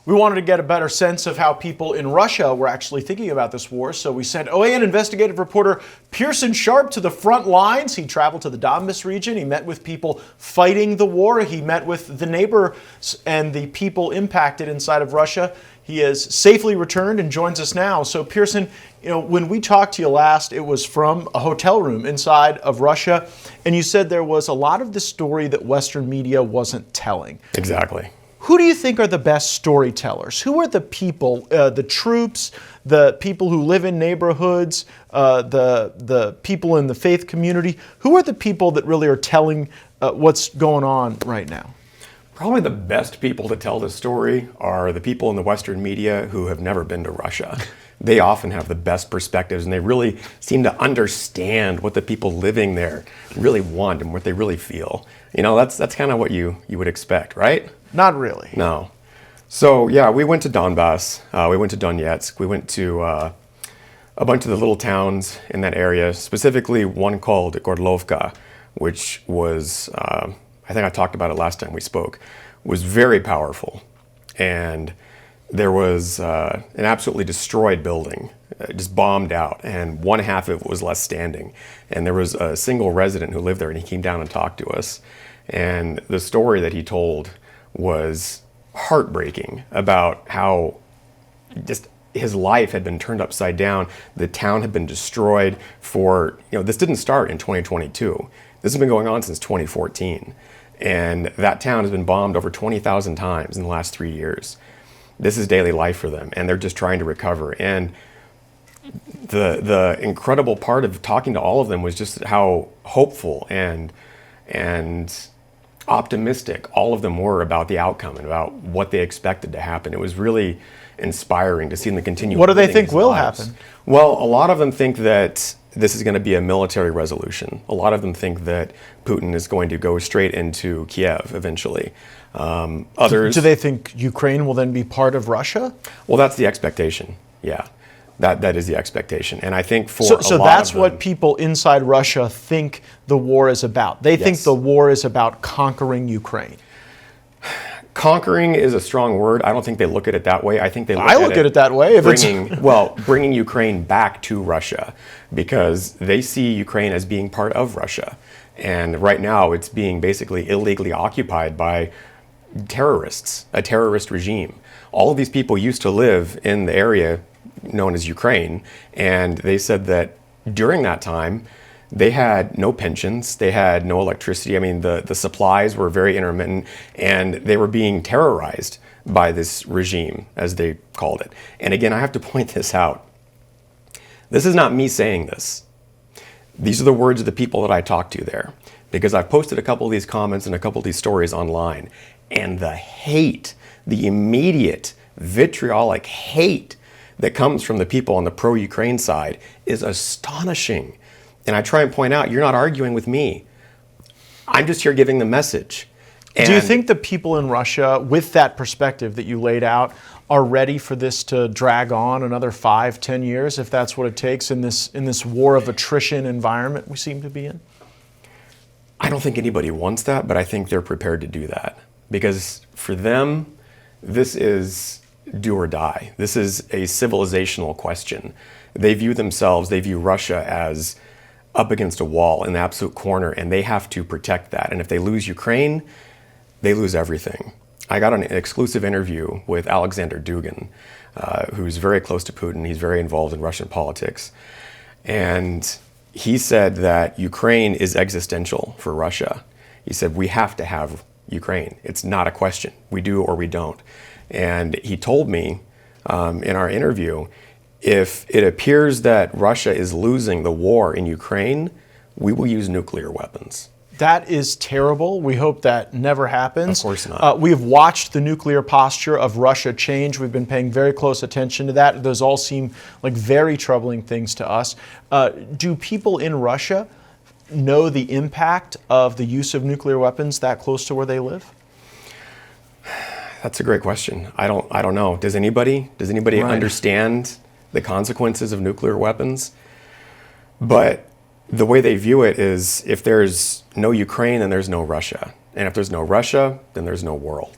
We wanted to get a better sense of how people in Russia were actually thinking about this war, so we sent OAN investigative reporter Pearson Sharp to the front lines. He traveled to the Donbas region. He met with people fighting the war. He met with the neighbors and the people impacted inside of Russia. He has safely returned and joins us now. So Pearson, when we talked to you last, it was from a hotel room inside of Russia, and you said there was a lot of the story that Western media wasn't telling. Exactly. Who do you think are the best storytellers? Who are the people, the troops, the people who live in neighborhoods, the people in the faith community? Who are the people that really are telling what's going on right now? Probably the best people to tell this story are the people in the Western media who have never been to Russia. They often have the best perspectives, and they really seem to understand what the people living there really want and what they really feel. That's kind of what you would expect, right? Not really. No. So yeah, we went to Donbas, we went to Donetsk, we went to a bunch of the little towns in that area, specifically one called Gorlovka, which was, I think I talked about it last time we spoke, was very powerful. And there was an absolutely destroyed building, just bombed out, and one half of it was left standing. And there was a single resident who lived there, and he came down and talked to us. And the story that he told was heartbreaking about how just his life had been turned upside down. The town had been destroyed for, this didn't start in 2022. This has been going on since 2014. And that town has been bombed over 20,000 times in the last 3 years. This is daily life for them, and they're just trying to recover. And the incredible part of talking to all of them was just how hopeful and optimistic all of them were about the outcome and about what they expected to happen. It was really inspiring to see them continue. What do they think will happen? Well, a lot of them think that this is going to be a military resolution. A lot of them think that Putin is going to go straight into Kiev eventually. Others, do they think Ukraine will then be part of Russia? Well, that's the expectation. Yeah, that is the expectation. And I think for so that's what people inside Russia think the war is about. They think the war is about conquering Ukraine. Conquering is a strong word. I don't think they look at it that way. I think they look at it that way. Bringing Ukraine back to Russia, because they see Ukraine as being part of Russia. And right now it's being basically illegally occupied by terrorists, a terrorist regime. All of these people used to live in the area known as Ukraine, and they said that during that time, they had no pensions, they had no electricity. I mean, the supplies were very intermittent, and they were being terrorized by this regime, as they called it. And again, I have to point this out. This is not me saying this. These are the words of the people that I talked to there, because I've posted a couple of these comments and a couple of these stories online, and the hate, the immediate vitriolic hate that comes from the people on the pro-Ukraine side is astonishing. And I try and point out, you're not arguing with me. I'm just here giving the message. Do you think the people in Russia, with that perspective that you laid out, are ready for this to drag on another 5-10 years, if that's what it takes in this war of attrition environment we seem to be in? I don't think anybody wants that, but I think they're prepared to do that. Because for them, this is do or die. This is a civilizational question. They view Russia as up against a wall in the absolute corner, and they have to protect that. And if they lose Ukraine, they lose everything. I got an exclusive interview with Alexander Dugin, who's very close to Putin. He's very involved in Russian politics. And he said that Ukraine is existential for Russia. He said, we have to have Ukraine. It's not a question. We do or we don't. And he told me in our interview, if it appears that Russia is losing the war in Ukraine, we will use nuclear weapons. That is terrible. We hope that never happens. Of course not. We have watched the nuclear posture of Russia change. We've been paying very close attention to that. Those all seem like very troubling things to us. Do people in Russia know the impact of the use of nuclear weapons that close to where they live? That's a great question. I don't know. Does anybody understand the consequences of nuclear weapons? But the way they view it is, if there's no Ukraine, then there's no Russia. And if there's no Russia, then there's no world.